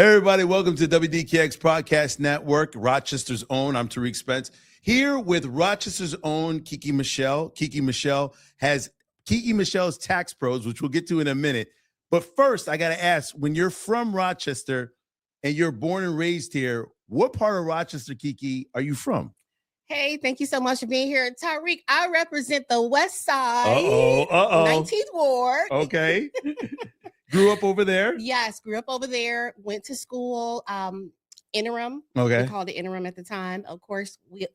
Hey, everybody. Welcome to WDKX Podcast Network, Rochester's own. I'm Tariq Spence, here with Rochester's own Kiki Michelle. Kiki Michelle's Tax Pros, which we'll get to in a minute. But first, I got to ask, when you're from Rochester and you're born and raised here, what part of Rochester, Kiki, are you from? Hey, thank you so much for being here. Tariq, I represent the West Side, 19th Ward. Okay. Grew up over there? Yes, grew up over there. Went to school, interim. Okay. We called it interim at the time. Of course, we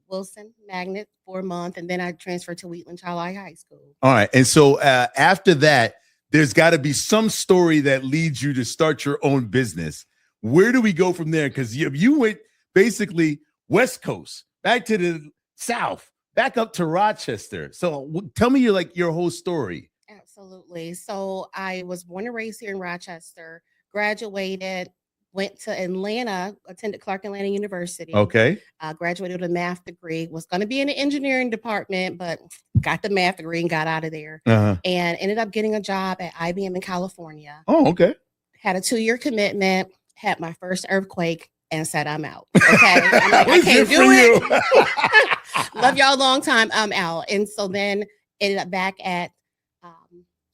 Wilson Magnet for a month, and then I transferred to Wheatland Child High School. All right. And so after that, there's got to be some story that leads you to start your own business. Where do we go from there? Because you went basically West Coast, back to the South, back up to Rochester. So tell me your whole story. Absolutely. So I was born and raised here in Rochester, graduated, went to Atlanta, attended Clark Atlanta University. Okay. Graduated with a math degree, was going to be in the engineering department, but got the math degree and got out of there. And ended up getting a job at IBM in California. Oh, okay. Had a 2-year commitment, had my first earthquake, and said, I'm out. Okay. I can't do it. Love y'all a long time. I'm out. And so then ended up back at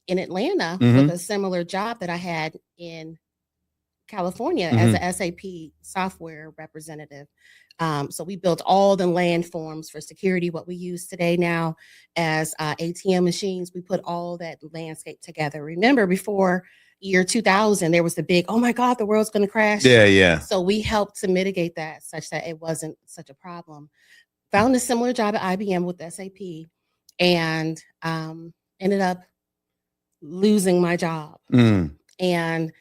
in Atlanta with a similar job that I had in California as an SAP software representative. So we built all the landforms for security, what we use today now as ATM machines. We put all that landscape together. Remember, before year 2000, there was the big, oh my God, the world's going to crash. Yeah. So we helped to mitigate that such that it wasn't such a problem. Found a similar job at IBM with SAP and ended up losing my job. And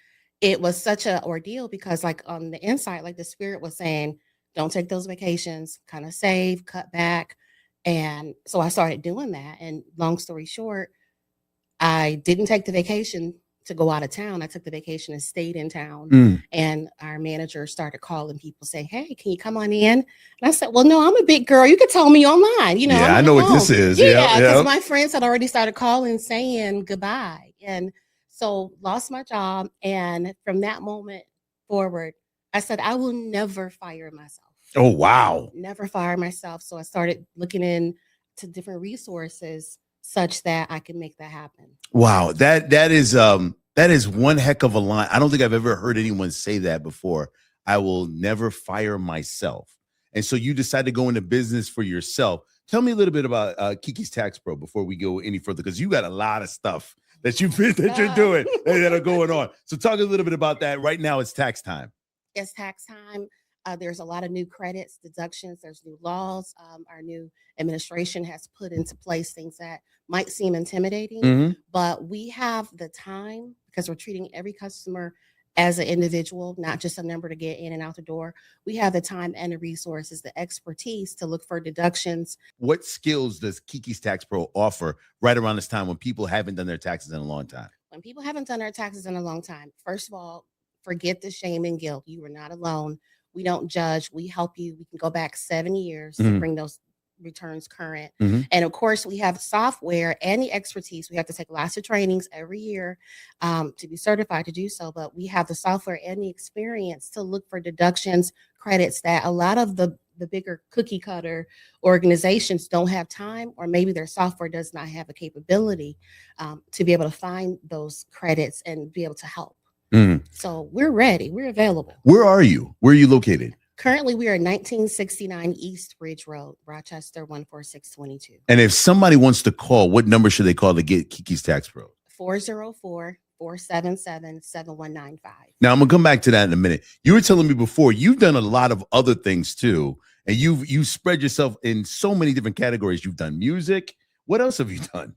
it was such an ordeal because on the inside, the spirit was saying, don't take those vacations, kind of save, cut back. And so I started doing that. And long story short, I didn't take the vacation to go out of town. I took the vacation and stayed in town. And our manager started calling people saying, hey, can you come on in? And I said, well, no, I'm a big girl. You could tell me online. Yeah, I know what this is. Yeah, because my friends had already started calling saying goodbye. And so lost my job. And from that moment forward, I said, I will never fire myself. Oh, wow. Never fire myself. So I started looking into different resources such that I can make that happen. Wow. That is one heck of a line. I don't think I've ever heard anyone say that before. I will never fire myself. And so you decided to go into business for yourself. Tell me a little bit about Kiki's Tax Pro before we go any further, because you got a lot of stuff that you're doing that are going on. So talk a little bit about that. Right now, it's tax time. It's tax time. There's a lot of new credits, deductions. There's new laws. Our new administration has put into place things that might seem intimidating, but we have the time because we're treating every customer as an individual, not just a number to get in and out the door. We have the time and the resources, the expertise to look for deductions. What skills does Kiki's Tax Pro offer right around this time when people haven't done their taxes in a long time? When people haven't done their taxes in a long time, first of all, forget the shame and guilt. You are not alone. We don't judge. We help you. We can go back 7 years to bring those returns current. And of course, we have software and the expertise. We have to take lots of trainings every year to be certified to do so. But we have the software and the experience to look for deductions, credits that a lot of the bigger cookie cutter organizations don't have time, or maybe their software does not have the capability to be able to find those credits and be able to help. So we're ready. We're available. Where are you? Where are you located? Currently, we are 1969 East Ridge Road, Rochester, 14622. And if somebody wants to call, what number should they call to get Kiki's Tax Pro? 404-477-7195. Now, I'm going to come back to that in a minute. You were telling me before, you've done a lot of other things too, and you've spread yourself in so many different categories. You've done music. What else have you done?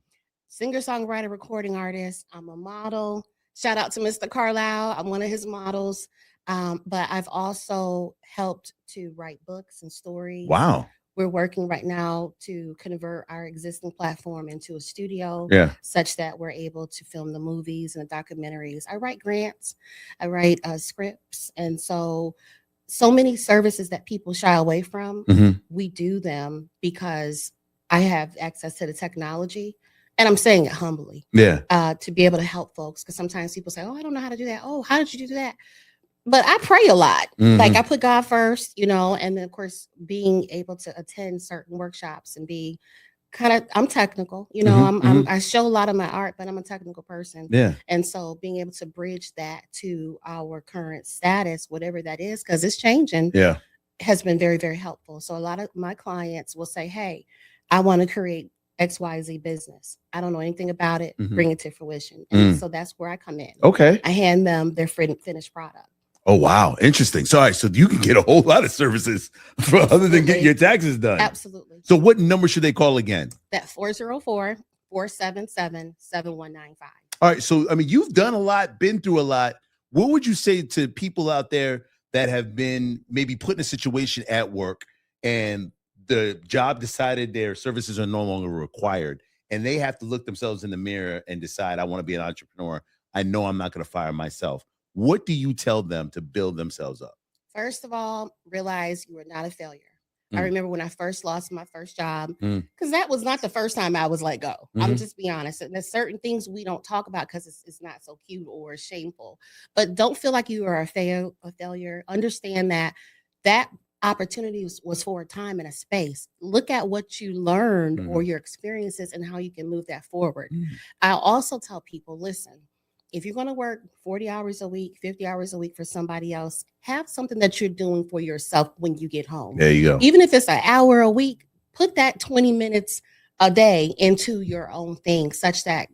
Singer-songwriter, recording artist. I'm a model. Shout out to Mr. Carlisle. I'm one of his models. But I've also helped to write books and stories. Wow. We're working right now to convert our existing platform into a studio such that we're able to film the movies and the documentaries. I write grants, I write scripts. And so many services that people shy away from, we do them because I have access to the technology. And I'm saying it humbly. To be able to help folks. Because sometimes people say, oh, I don't know how to do that. Oh, how did you do that? but I pray a lot. Like Mhm. I put God first, and then of course being able to attend certain workshops and be I'm technical, Mhm, mhm. I show a lot of my art, but I'm a technical person. Yeah. And so being able to bridge that to our current status, whatever that is, because it's changing, Yeah. has been very, very helpful. So a lot of my clients will say, hey, I want to create XYZ business. I don't know anything about it, Mhm. bring it to fruition. And Mm. so that's where I come in. Okay. I hand them their finished product. Oh, wow. Interesting. So, all right, so you can get a whole lot of services for other than getting Absolutely. your taxes done. Absolutely. So what number should they call again? That 404-477-7195. All right. So, I mean, you've done a lot, been through a lot. What would you say to people out there that have been maybe put in a situation at work and the job decided their services are no longer required and they have to look themselves in the mirror and decide, I want to be an entrepreneur. I know I'm not going to fire myself. What do you tell them to build themselves up? First of all, realize you are not a failure. I Mm. remember when I first lost my first job, Mm. because that was not the first time I was let go. I'm Mhm. just be honest. And there's certain things we don't talk about because it's not so cute or shameful. But don't feel like you are a failure. Understand that opportunity was for a time and a space. Look at what you learned or Mhm. your experiences and how you can move that forward. Mm. I'll also tell people, listen, if you're going to work 40 hours a week, 50 hours a week for somebody else, have something that you're doing for yourself when you get home. There you go. Even if it's an hour a week, put that 20 minutes a day into your own thing, such that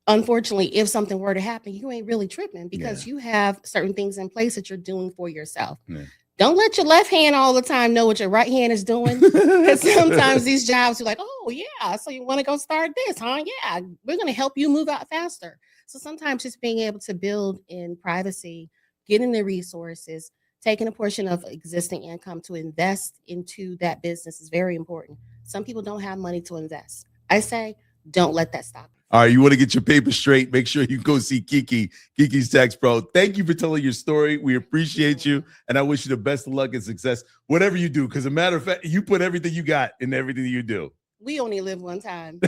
unfortunately, if something were to happen, you ain't really tripping because you have certain things in place that you're doing for yourself. Yeah. Don't let your left hand all the time know what your right hand is doing. Because sometimes these jobs are like, oh, yeah, so you want to go start this, huh? Yeah, we're going to help you move out faster. So sometimes just being able to build in privacy, getting the resources, taking a portion of existing income to invest into that business is very important. Some people don't have money to invest. I say, don't let that stop you. All right, you want to get your paper straight, make sure you go see Kiki's Tax Pro. Thank you for telling your story. We appreciate you, and I wish you the best of luck and success, whatever you do, because as a matter of fact, you put everything you got in everything you do. We only live one time.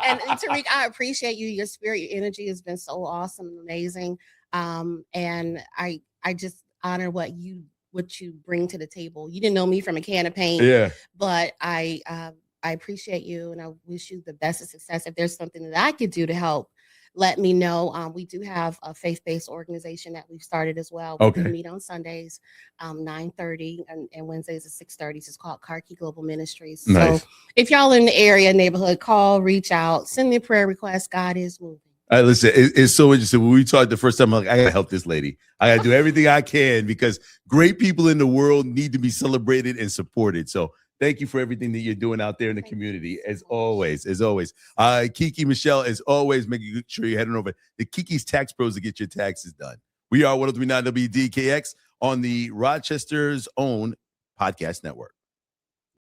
And Tariq, I appreciate you. Your spirit, your energy has been so awesome and amazing. And I just honor what you bring to the table. You didn't know me from a can of paint, Yeah. but I appreciate you and I wish you the best of success. If there's something that I could do to help, let me know. We do have a faith-based organization that we've started as well. We do meet on Sundays, 9:30 and Wednesdays at 6:30. It's called Kiki Global Ministries. Nice. So if y'all in the area, neighborhood, call, reach out, send me a prayer request. God is moving. All right, listen, it's so interesting. When we talked the first time, I'm like, I gotta help this lady. I gotta do everything I can because great people in the world need to be celebrated and supported. So thank you for everything that you're doing out there in the community, as always. Kiki Michelle, as always, making sure you're heading over to Kiki's Tax Pros to get your taxes done. We are 103.9 WDKX on the Rochester's own podcast network.